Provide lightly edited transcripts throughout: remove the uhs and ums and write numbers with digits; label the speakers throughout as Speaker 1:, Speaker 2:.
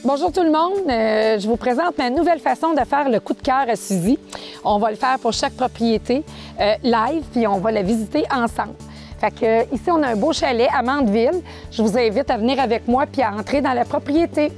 Speaker 1: Bonjour tout le monde, je vous présente ma nouvelle façon de faire le coup de cœur à Suzy. On va le faire pour chaque propriété live, puis on va la visiter ensemble. Fait que, ici, on a un beau chalet à Mandeville. Je vous invite à venir avec moi puis à entrer dans la propriété.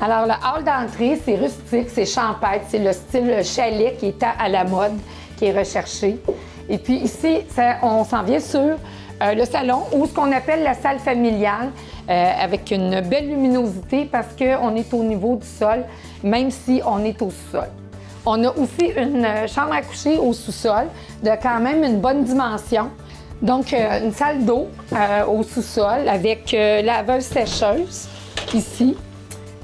Speaker 1: Alors, le hall d'entrée, c'est rustique, c'est champêtre, c'est le style chalet qui est à la mode, qui est recherché. Et puis ici, on s'en vient sur le salon ou ce qu'on appelle la salle familiale avec une belle luminosité parce qu'on est au niveau du sol, même si on est au sous-sol. On a aussi une chambre à coucher au sous-sol de quand même une bonne dimension. Donc, une salle d'eau au sous-sol avec laveuse-sécheuse ici,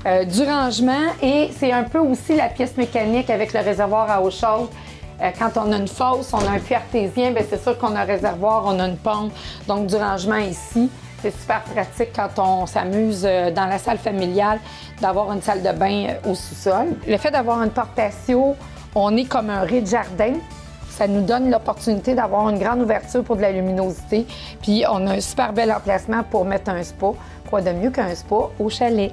Speaker 1: du rangement et c'est un peu aussi la pièce mécanique avec le réservoir à eau chaude. Quand on a une fosse, on a un puits artésien, bien c'est sûr qu'on a un réservoir, on a une pompe, donc du rangement ici. C'est super pratique quand on s'amuse dans la salle familiale d'avoir une salle de bain au sous-sol. Le fait d'avoir une porte patio, on est comme un rez-de-jardin. Ça nous donne l'opportunité d'avoir une grande ouverture pour de la luminosité. Puis on a un super bel emplacement pour mettre un spa. Quoi de mieux qu'un spa au chalet?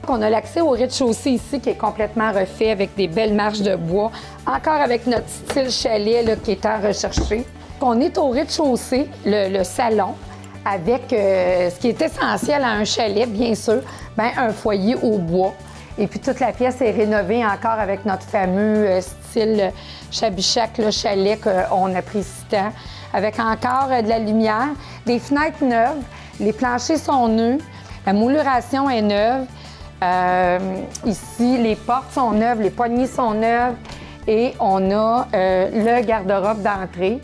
Speaker 1: On a l'accès au rez-de-chaussée ici qui est complètement refait avec des belles marches de bois, encore avec notre style chalet là, qui est tant recherché. On est au rez-de-chaussée, le salon, avec ce qui est essentiel à un chalet, bien sûr, bien, un foyer au bois. Et puis toute la pièce est rénovée encore avec notre fameux style Chabichac, le chalet qu'on apprécie tant, avec encore de la lumière, des fenêtres neuves, les planchers sont neufs, la mouluration est neuve. Ici, les portes sont neuves, les poignées sont neuves et on a le garde-robe d'entrée.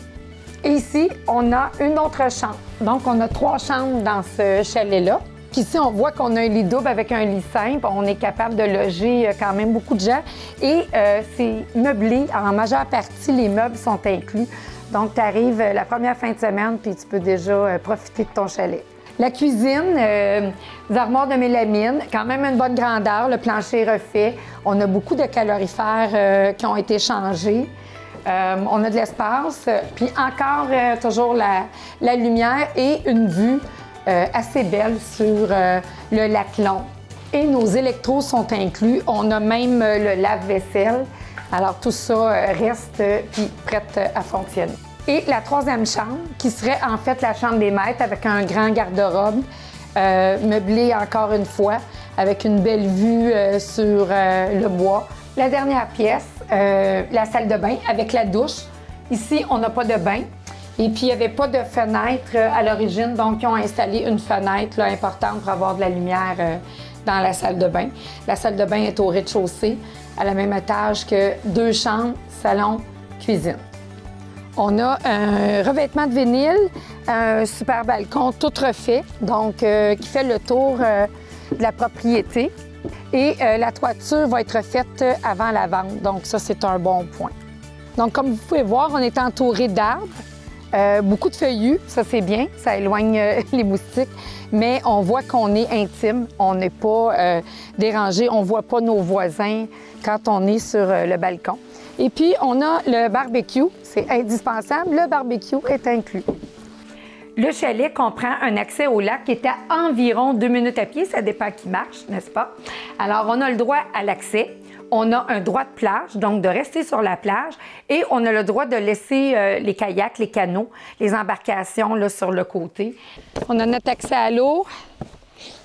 Speaker 1: Et ici, on a une autre chambre. Donc, on a 3 chambres dans ce chalet-là. Puis ici, on voit qu'on a un lit double avec un lit simple. On est capable de loger quand même beaucoup de gens. Et c'est meublé. En majeure partie, les meubles sont inclus. Donc, tu arrives la première fin de semaine puis tu peux déjà profiter de ton chalet. La cuisine, des armoires de mélamine, quand même une bonne grandeur, le plancher est refait. On a beaucoup de calorifères qui ont été changés. On a de l'espace, puis encore toujours la lumière et une vue assez belle sur le lac Long. Et nos électros sont inclus. On a même le lave-vaisselle. Alors tout ça reste puis prête à fonctionner. Et la 3e chambre, qui serait en fait la chambre des maîtres avec un grand garde-robe, meublé encore une fois, avec une belle vue sur le bois. La dernière pièce, la salle de bain avec la douche. Ici, on n'a pas de bain. Et puis, il n'y avait pas de fenêtre à l'origine, donc ils ont installé une fenêtre là, importante pour avoir de la lumière dans la salle de bain. La salle de bain est au rez-de-chaussée, à la même étage que 2 chambres, salon, cuisine. On a un revêtement de vinyle, un super balcon tout refait, donc qui fait le tour de la propriété. Et la toiture va être faite avant la vente, donc ça, c'est un bon point. Donc, comme vous pouvez voir, on est entouré d'arbres, beaucoup de feuillus, ça c'est bien, ça éloigne les moustiques, mais on voit qu'on est intime, on n'est pas dérangé, on ne voit pas nos voisins quand on est sur le balcon. Et puis, on a le barbecue, c'est indispensable, le barbecue est inclus. Le chalet comprend un accès au lac qui est à environ 2 minutes à pied, ça dépend qui marche, n'est-ce pas? Alors, on a le droit à l'accès, on a un droit de plage, donc de rester sur la plage, et on a le droit de laisser les kayaks, les canots, les embarcations là, sur le côté. On a notre accès à l'eau,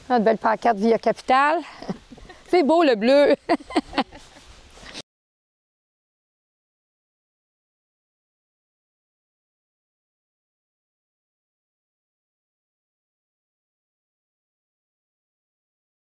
Speaker 1: notre belle pancarte Via Capitale. C'est beau le bleu!